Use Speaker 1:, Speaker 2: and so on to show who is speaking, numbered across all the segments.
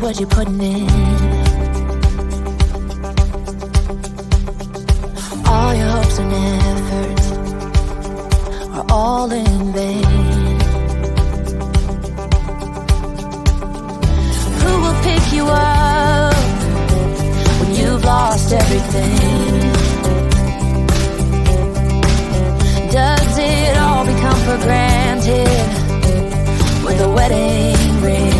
Speaker 1: what you're putting in. All your hopes and efforts are all in vain. Who will pick you up when you've lost everything? Does it all become for granted with a wedding ring?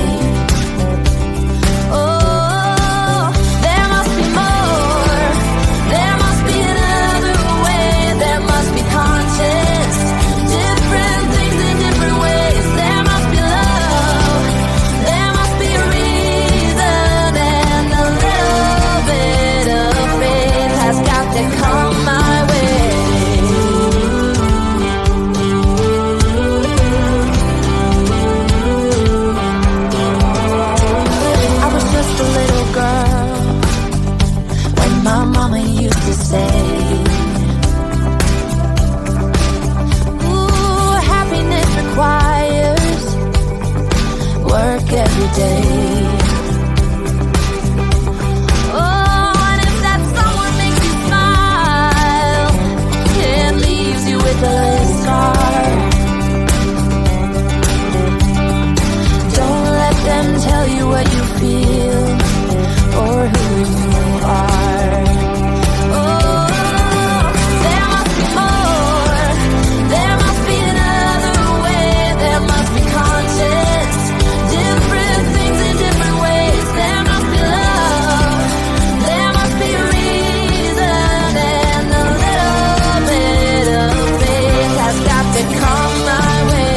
Speaker 1: Every day. Oh, and if that someone makes you smile and leaves you with a scar, don't let them tell you what you feel or who you are. Oh, there must be more. There must be another way. There must be conscience. Different things in different ways. There must be love. There must be a reason, and a little bit of faith has got to come my way.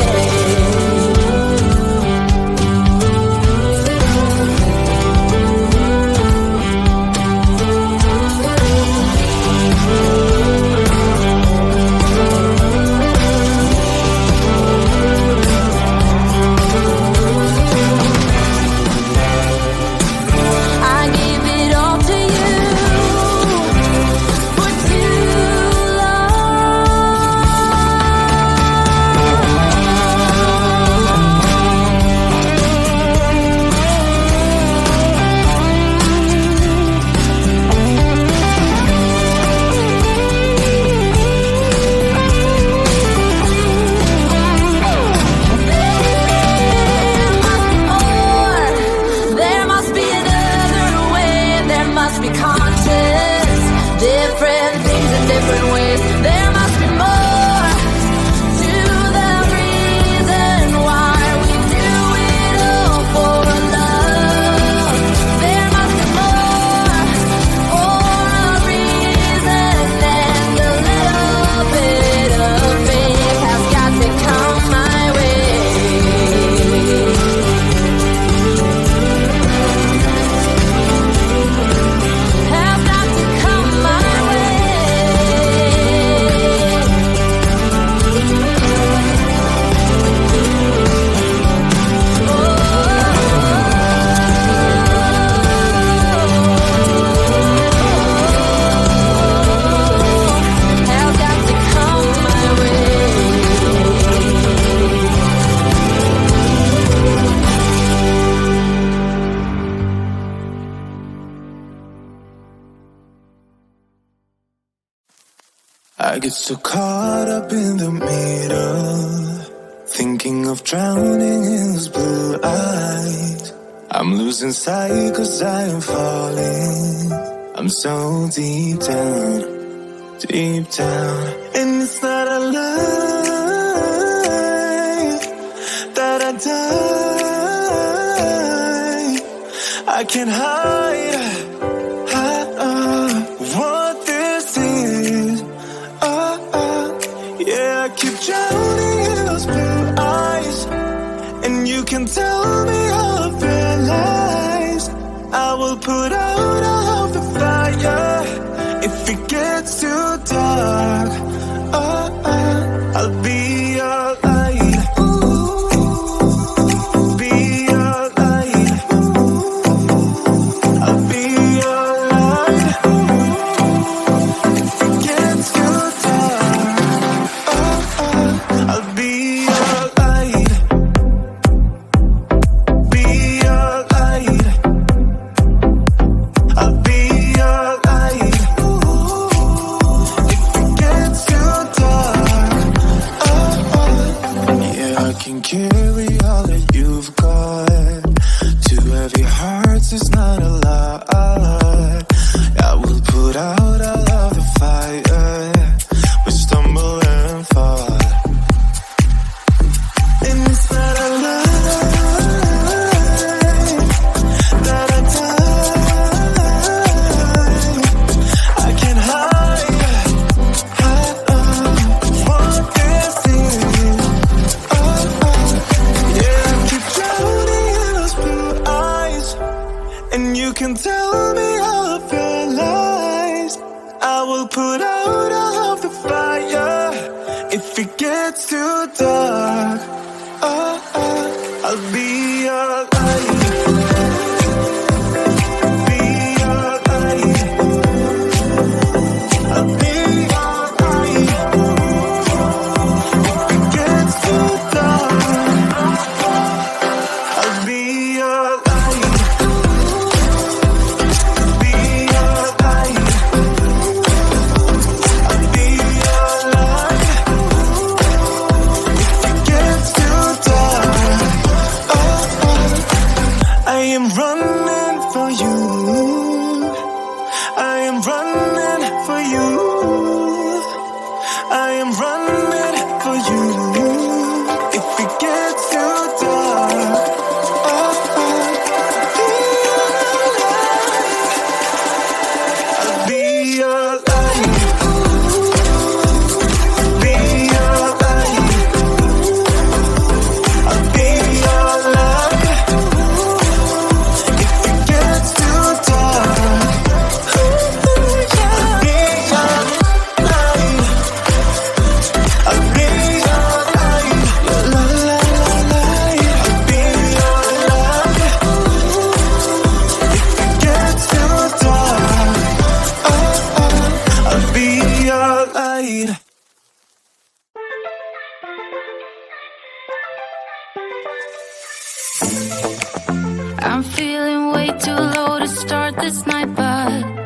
Speaker 2: I get so caught up in the middle, thinking of drowning in those blue eyes. I'm losing sight 'cause I am falling. I'm so deep down, and it's not a lie that I die. I can't hide what this is. Yeah, I keep drowning in those blue eyes, and you can tell me all of their lies. I will put out all of the fire if it gets too dark. I'll be your light. Be your light. I'll be your light. If it gets too dark, I'll be your light. Be your light. can carry all that you've got. Two heavy hearts is not a lot. I will put out all of the fire. We stumble and fall. And it's not a lie that I die. I can't hide what this is. Yeah, I keep drowning in those blue eyes, and you can tell me all of your lies. I will put out all of the fire if it gets too dark. I'll be your light. Be your light. I'll be your light. If it gets too dark, I'll be your light. Be your light. I'll be your light. If it gets too dark, I am running for you. I am running for you. I am running for you. If it gets too dark, I'll be your light. Be your light. I'll be your light. If it gets too dark, I'll be your light. I'll be your light. La la la light. I'll be your light. If it gets too dark, I'll be your light.
Speaker 1: I'm feeling way too low to start this night, but